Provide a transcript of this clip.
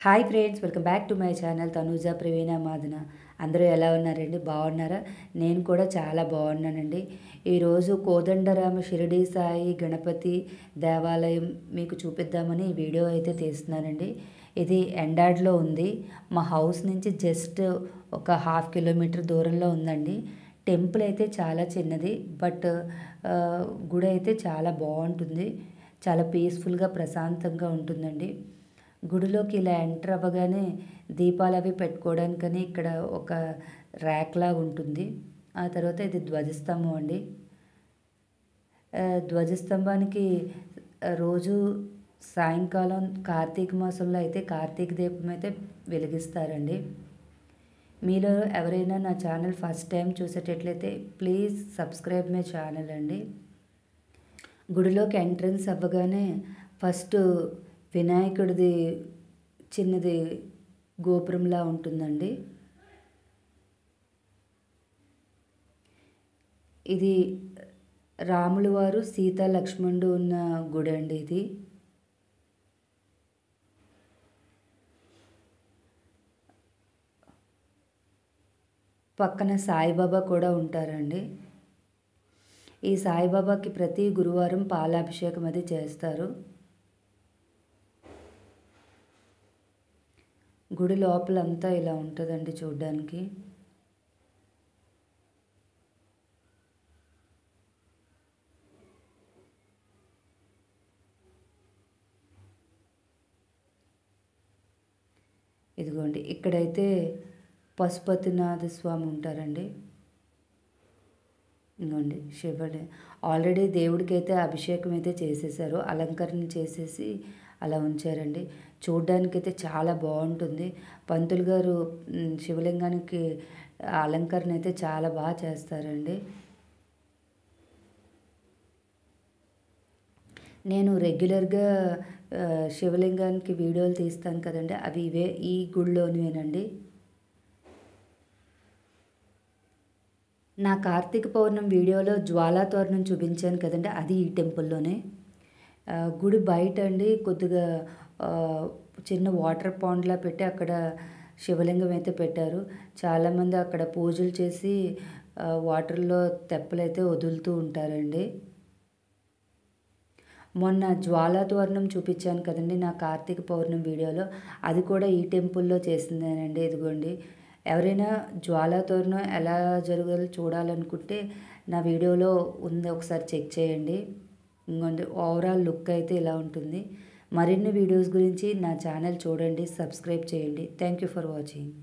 Hi friends, welcome back to my channel Tanuja Praveena Madana. అందరూ ఎలా ఉన్నారండి? బాగున్నారా? నేను కూడా చాలా బాగున్నానండి. ఈరోజు కోదండరామ షిరిడి సాయి గణపతి దేవాలయం మీకు చూపిద్దామని ఈ వీడియో అయితే తీస్తున్నానండి. ఇది ఎండాడ్లో ఉంది. మా హౌస్ నుంచి జస్ట్ ఒక 1/2 కిలోమీటర్ దూరంలో ఉందండి. టెంపుల్ అయితే చాలా చిన్నది, బట్ గుడి అయితే చాలా బాగుంటుంది. చాలా పీస్ఫుల్గా ప్రశాంతంగా ఉంటుందండి. గుడిలోకి ఇలా ఎంటర్ అవ్వగానే దీపాలు అవి పెట్టుకోవడానికని ఇక్కడ ఒక ర్యాక్ లాగా ఉంటుంది. ఆ తర్వాత ఇది ధ్వజస్తంభం అండి. ధ్వజస్తంభానికి రోజు సాయంకాలం కార్తీక మాసంలో అయితే కార్తీక దీపం అయితే వెలిగిస్తారండి. మీలో ఎవరైనా నా ఛానల్ ఫస్ట్ టైం చూసేటట్లయితే ప్లీజ్ సబ్స్క్రైబ్ మై ఛానల్ అండి. గుడిలోకి ఎంట్రన్స్ అవ్వగానే ఫస్ట్ వినాయకుడిది చిన్నది గోపురంలా ఉంటుందండి. ఇది రాములు వారు సీత లక్ష్మణుడు ఉన్న గుడి అండి. ఇది పక్కన సాయిబాబా కూడా ఉంటారండి. ఈ సాయిబాబాకి ప్రతి గురువారం పాలాభిషేకం అది చేస్తారు. గుడి లోపలంతా ఇలా ఉంటుందండి చూడ్డానికి. ఇదిగోండి, ఇక్కడైతే పశుపతినాథ స్వామి ఉంటారండి. ఇదిగోండి శివుడు ఆల్రెడీ దేవుడికి అయితే అభిషేకం అయితే చేసేసారు, అలంకరణ చేసేసి అలా ఉంచారండి. చూడ్డానికైతే చాలా బాగుంటుంది. పంతులు గారు శివలింగానికి అలంకరణ అయితే చాలా బాగా చేస్తారండి. నేను రెగ్యులర్గా శివలింగానికి వీడియోలు తీస్తాను కదండి, అవి ఇవే ఈ గుడిలోనివేనండి. నా కార్తీక పౌర్ణమి వీడియోలో జ్వాలా తోరణం చూపించాను కదండి, అది ఈ టెంపుల్లోనే. గుడి బయట అండి కొద్దిగా చిన్న వాటర్ పాండ్లా పెట్టి అక్కడ శివలింగం అయితే పెట్టారు. చాలామంది అక్కడ పూజలు చేసి వాటర్లో తెప్పలైతే వదులుతూ ఉంటారండి. మొన్న జ్వాలా తోరణం చూపించాను కదండి నా కార్తీక పౌర్ణమి వీడియోలో, అది కూడా ఈ టెంపుల్లో చేసిందేనండి. ఇదిగోండి, ఎవరైనా జ్వాలా తోరణం ఎలా జరగాలో చూడాలనుకుంటే నా వీడియోలో ఉంది, ఒకసారి చెక్ చేయండి. ఇంకోండి, ఓవరాల్ లుక్ అయితే ఇలా ఉంటుంది. మరిన్ని వీడియోస్ గురించి నా ఛానల్ చూడండి, సబ్స్క్రైబ్ చేయండి. Thank you for watching.